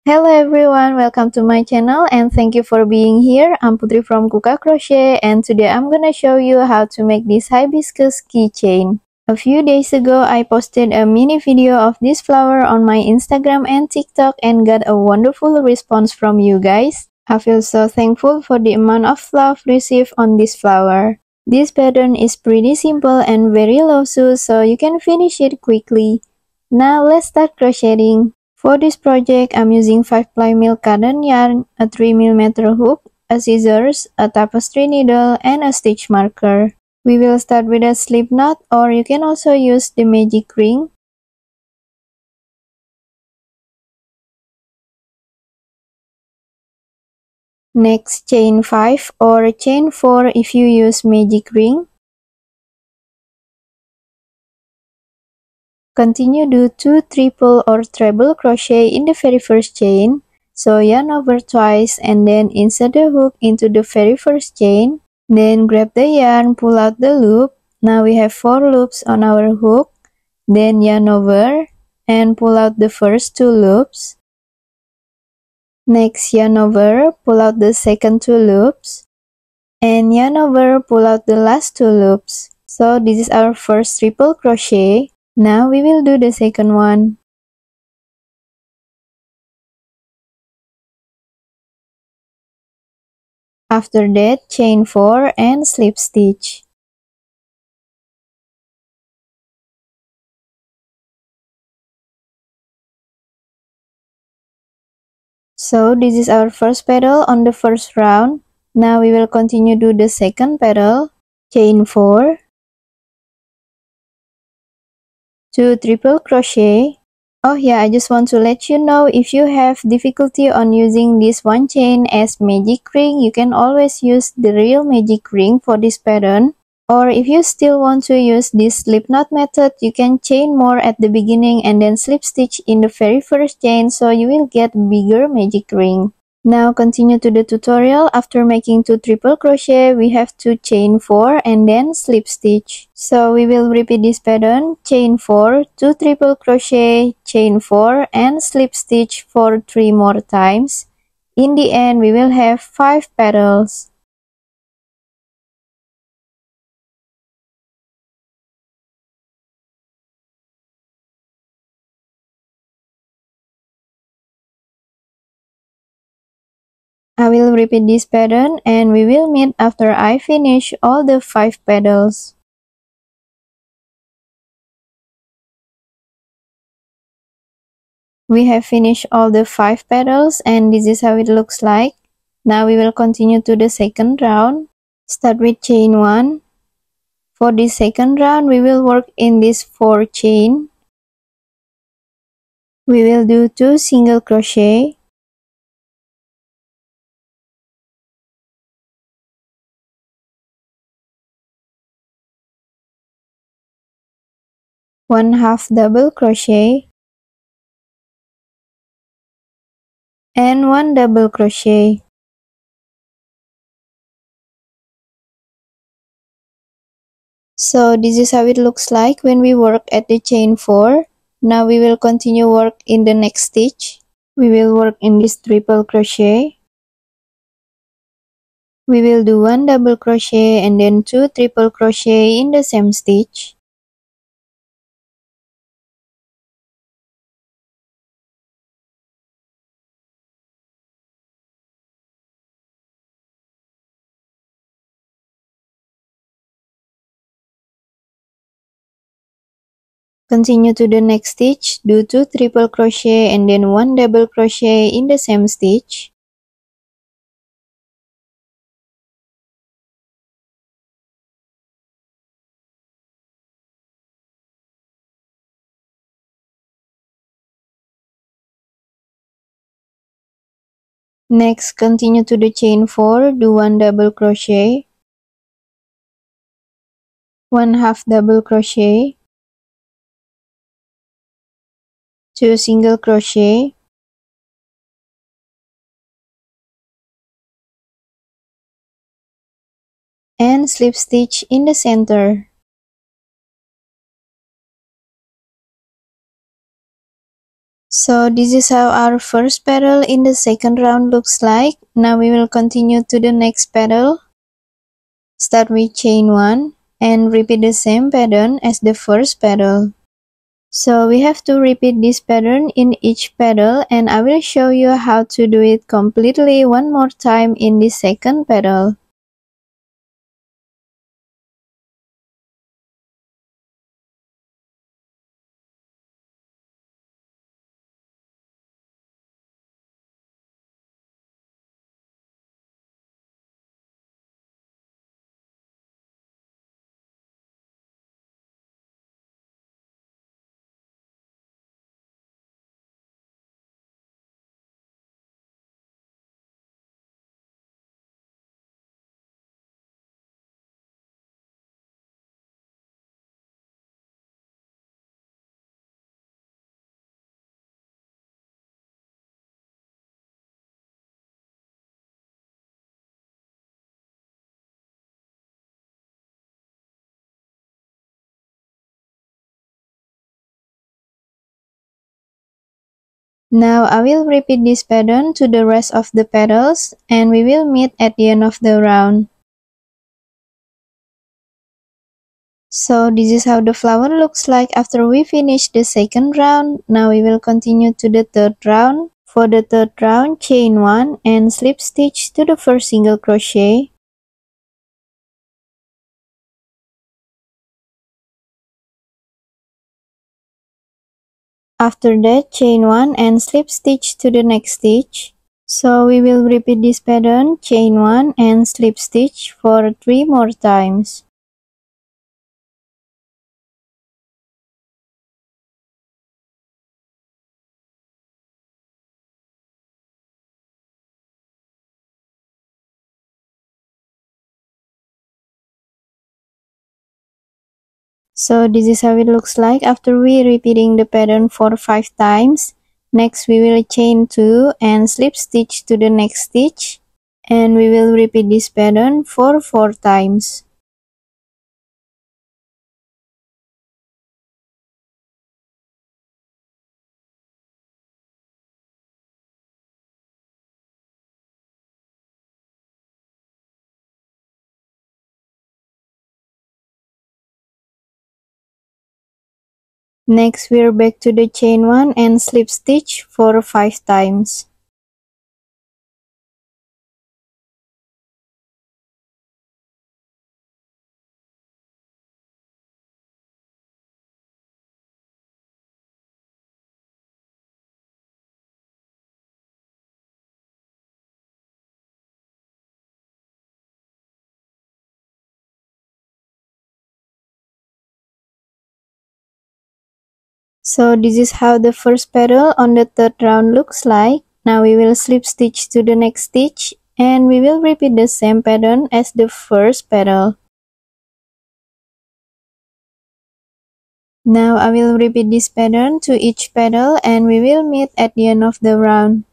Hello everyone, welcome to my channel and thank you for being here. I'm Putri from Kuka Crochet and today I'm gonna show you how to make this hibiscus keychain. A few days ago, I posted a mini video of this flower on my Instagram and TikTok and got a wonderful response from you guys. I feel so thankful for the amount of love received on this flower. This pattern is pretty simple and very low-sew, so you can finish it quickly. Now let's start crocheting. For this project, I'm using 5-ply milk cotton yarn, a 3mm hook, a scissors, a tapestry needle, and a stitch marker. We will start with a slip knot, or you can also use the magic ring. Next, chain 5 or chain 4 if you use magic ring. Continue do 2 triple or treble crochet in the very first chain. So yarn over twice and then insert the hook into the very first chain. Then grab the yarn, pull out the loop. Now we have 4 loops on our hook. Then yarn over and pull out the first 2 loops. Next, yarn over, pull out the second 2 loops. And yarn over, pull out the last 2 loops. So this is our first triple crochet. Now we will do the second one. After that, chain 4 and slip stitch. So this is our first petal on the first round. Now we will continue do the second petal. Chain 4. 2 triple crochet. Oh yeah, I just want to let you know, if you have difficulty on using this one chain as magic ring, you can always use the real magic ring for this pattern. Or if you still want to use this slip knot method, you can chain more at the beginning and then slip stitch in the very first chain, so you will get bigger magic ring. Now continue to the tutorial. After making 2 triple crochet, we have to chain 4 and then slip stitch. So we will repeat this pattern: chain 4, 2 triple crochet, chain 4 and slip stitch for 3 more times. In the end, we will have 5 petals. I will repeat this pattern and we will meet after I finish all the 5 petals. We have finished all the 5 petals and this is how it looks like. Now we will continue to the second round. Start with chain 1. For the second round, we will work in this 4 chain. We will do 2 single crochet. One half double crochet and 1 double crochet. So this is how it looks like when we work at the chain 4. Now we will continue work in the next stitch. We will work in this triple crochet. We will do 1 double crochet and then 2 triple crochet in the same stitch. Continue to the next stitch, do 2 triple crochet and then 1 double crochet in the same stitch. Next, continue to the chain 4, do 1 double crochet, 1 half double crochet, 2 single crochet, and slip stitch in the center. So this is how our first petal in the second round looks like. Now we will continue to the next petal. Start with chain 1 and repeat the same pattern as the first petal. So we have to repeat this pattern in each petal, and I will show you how to do it completely one more time in the second petal. Now I will repeat this pattern to the rest of the petals, and we will meet at the end of the round. So this is how the flower looks like after we finish the second round. Now we will continue to the third round. For the third round, chain 1 and slip stitch to the first single crochet. After that, chain 1 and slip stitch to the next stitch. So we will repeat this pattern, chain 1 and slip stitch for 3 more times. So this is how it looks like after we repeating the pattern for 5 times. Next we will chain 2 and slip stitch to the next stitch, and we will repeat this pattern for 4 times. Next we're back to the chain 1 and slip stitch for 5 times. So this is how the first petal on the third round looks like. Now we will slip stitch to the next stitch, and we will repeat the same pattern as the first petal. Now I will repeat this pattern to each petal, and we will meet at the end of the round.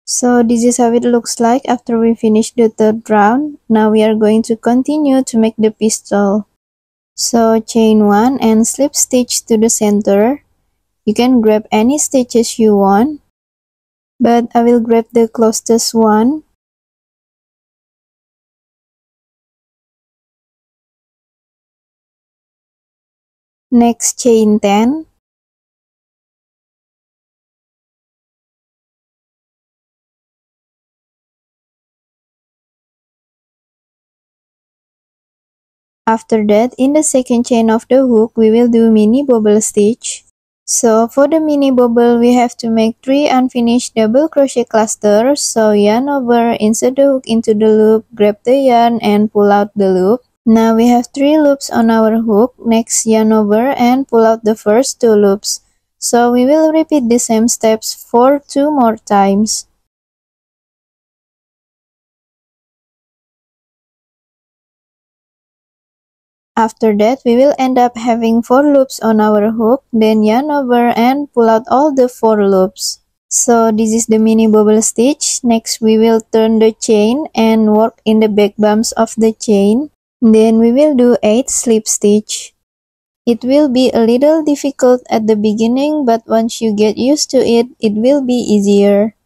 So this is how it looks like after we finish the third round. Now we are going to continue to make the pistol. So chain 1 and slip stitch to the center. You can grab any stitches you want, but I will grab the closest one. Next, chain 10. After that, in the second chain of the hook, we will do mini bobble stitch. So for the mini bobble, we have to make 3 unfinished double crochet clusters. So yarn over, insert the hook into the loop, grab the yarn and pull out the loop. Now we have 3 loops on our hook. Next, yarn over and pull out the first 2 loops. So we will repeat the same steps for 2 more times. After that, we will end up having 4 loops on our hook, then yarn over and pull out all the 4 loops. So this is the mini bubble stitch. Next we will turn the chain and work in the back bumps of the chain. Then we will do 8 slip stitch. It will be a little difficult at the beginning, but once you get used to it, it will be easier.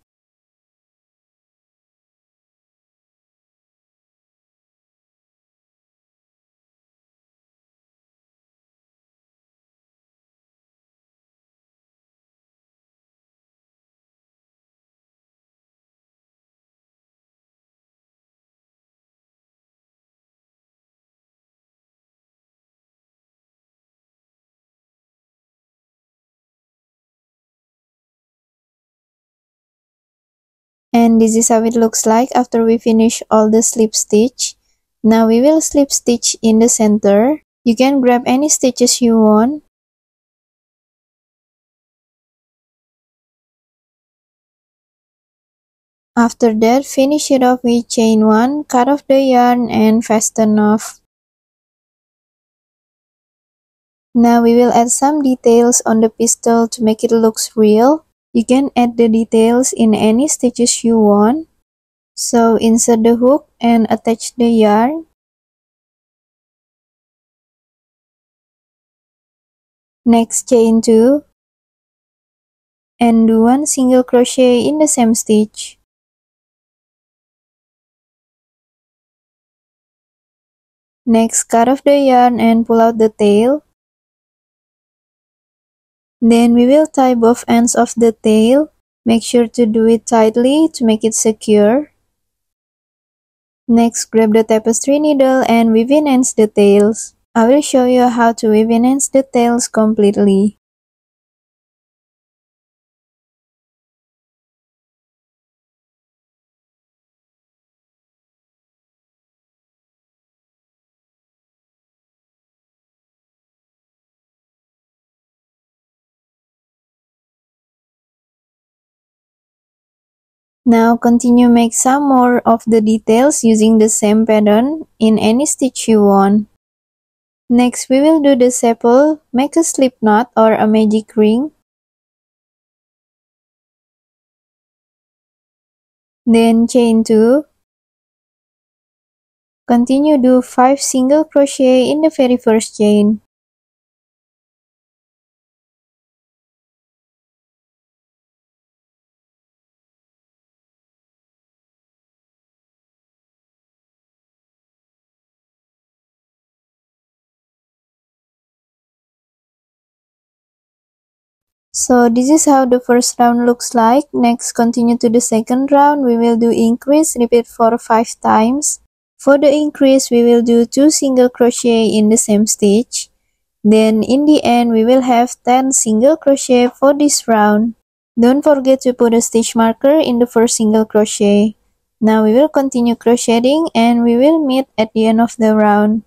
And this is how it looks like after we finish all the slip stitch. Now we will slip stitch in the center. You can grab any stitches you want. After that, finish it off with chain 1, cut off the yarn and fasten off. Now we will add some details on the pistol to make it look real. You can add the details in any stitches you want. So insert the hook and attach the yarn. Next chain 2 and do 1 single crochet in the same stitch. Next cut off the yarn and pull out the tail. Then we will tie both ends of the tail. Make sure to do it tightly to make it secure. Next, grab the tapestry needle and weave in ends the tails. I will show you how to weave in ends the tails completely. Now continue make some more of the details using the same pattern in any stitch you want. Next we will do the sepal, make a slip knot or a magic ring. Then chain 2. Continue do 5 single crochet in the very first chain. So this is how the first round looks like. Next, continue to the second round. We will do increase, repeat for 5 times. For the increase, we will do 2 single crochet in the same stitch. Then in the end, we will have 10 single crochet for this round. Don't forget to put a stitch marker in the first single crochet. Now we will continue crocheting and we will meet at the end of the round.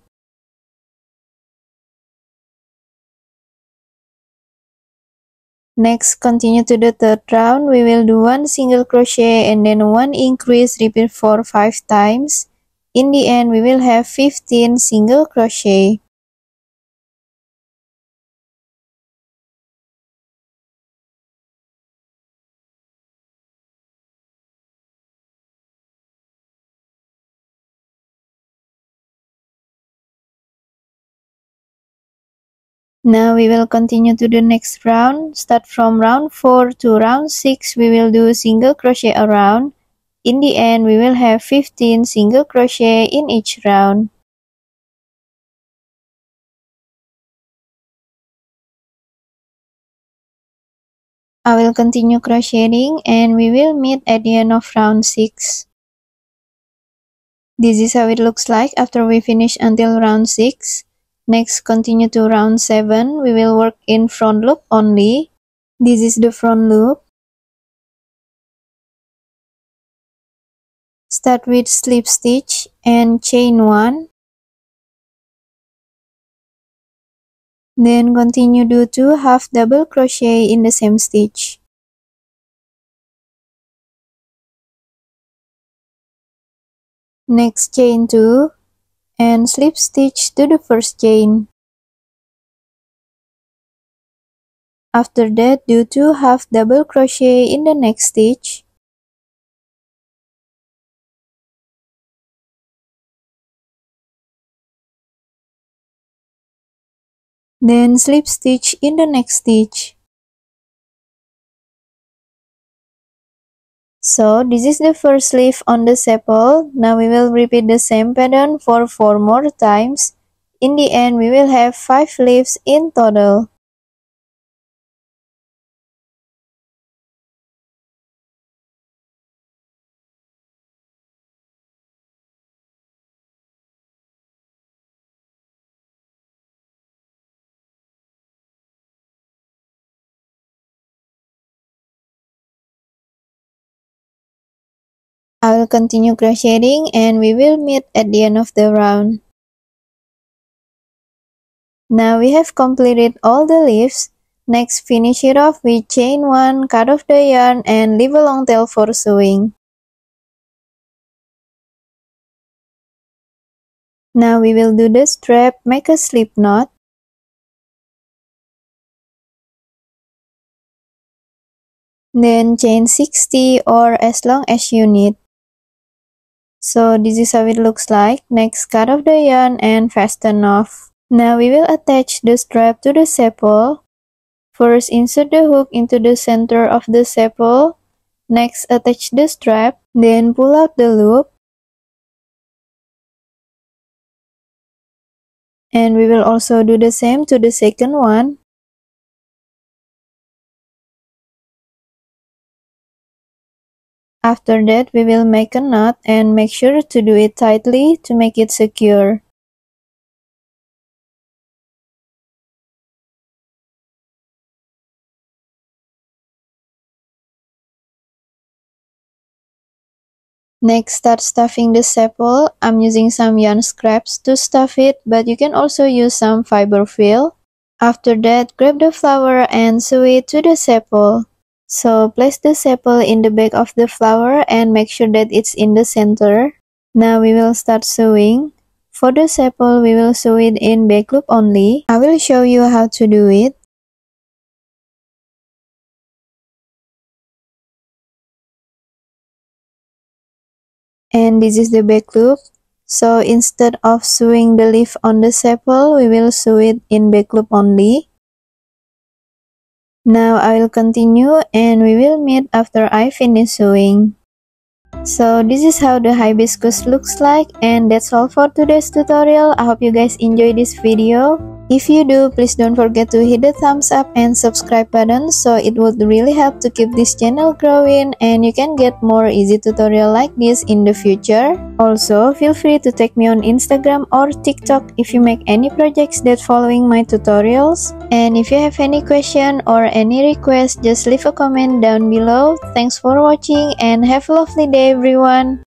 Next, continue to the third round. We will do 1 single crochet and then 1 increase, repeat for 5 times. In the end, we will have 15 single crochet. Now we will continue to the next round. Start from round 4 to round 6. We will do single crochet around. In the end, we will have 15 single crochet in each round. I will continue crocheting and we will meet at the end of round 6. This is how it looks like after we finish until round 6. Next, continue to round 7. We will work in front loop only. This is the front loop. Start with slip stitch and chain 1. Then continue do 2 half double crochet in the same stitch. Next, chain 2 and slip stitch to the first chain. After that, do 2 half double crochet in the next stitch. Then slip stitch in the next stitch. So this is the first leaf on the sepal. Now we will repeat the same pattern for 4 more times. In the end, we will have 5 leaves in total. I will continue crocheting and we will meet at the end of the round. Now we have completed all the leaves. Next, finish it off with chain 1, cut off the yarn and leave a long tail for sewing. Now we will do the strap, make a slip knot. Then chain 60 or as long as you need. So this is how it looks like. Next, cut off the yarn and fasten off. Now we will attach the strap to the sepal. First, insert the hook into the center of the sepal. Next, attach the strap. Then pull out the loop. And we will also do the same to the second one. After that, we will make a knot and make sure to do it tightly to make it secure. Next, start stuffing the sepal. I'm using some yarn scraps to stuff it, but you can also use some fiber fill. After that, grab the flower and sew it to the sepal. So, place the sepal in the back of the flower and make sure that it's in the center. Now we will start sewing. For the sepal, we will sew it in back loop only. I will show you how to do it. And this is the back loop. So instead of sewing the leaf on the sepal, we will sew it in back loop only. Now I will continue and we will meet after I finish sewing. So this is how the hibiscus looks like, and that's all for today's tutorial. I hope you guys enjoy this video. If you do, please don't forget to hit the thumbs up and subscribe button, so it would really help to keep this channel growing and you can get more easy tutorial like this in the future. Also, feel free to tag me on Instagram or TikTok if you make any projects that following my tutorials. And if you have any question or any request, just leave a comment down below. Thanks for watching and have a lovely day everyone.